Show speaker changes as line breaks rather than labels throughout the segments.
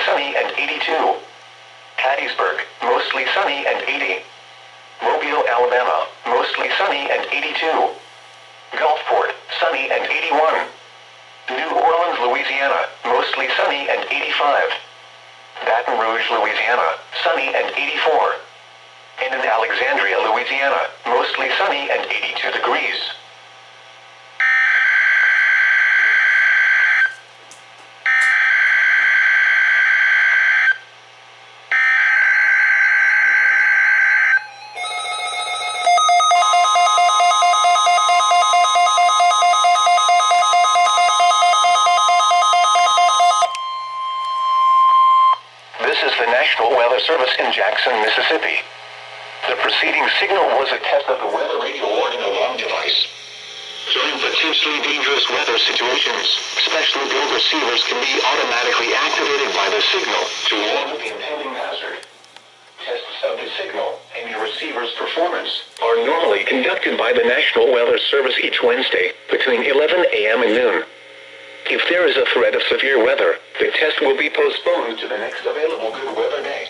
sunny and 82. Hattiesburg, mostly sunny and 80. Mobile, Alabama, mostly sunny and 82. Gulfport, sunny and 81. New Orleans, Louisiana, mostly sunny and 85. Baton Rouge, Louisiana, sunny and 84. And in Alexandria, Louisiana, mostly sunny and 82 degrees. This is the National Weather Service in Jackson, Mississippi. The preceding signal was a test of the weather radio warning alarm device. During potentially dangerous weather situations, specially built receivers can be automatically activated by the signal to warn of the impending hazard. Tests of the signal and your receiver's performance are normally conducted by the National Weather Service each Wednesday between 11 a.m. and noon. If there is a threat of severe weather, the test will be postponed to the next available good weather day.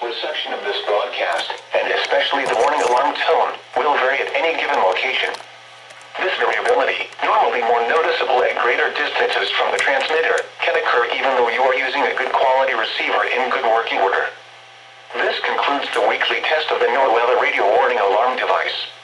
Reception of this broadcast, and especially the warning alarm tone, will vary at any given location. This variability, normally more noticeable at greater distances from the transmitter, can occur even though you are using a good quality receiver in good working order. This concludes the weekly test of the NOAA Weather Radio Warning Alarm device.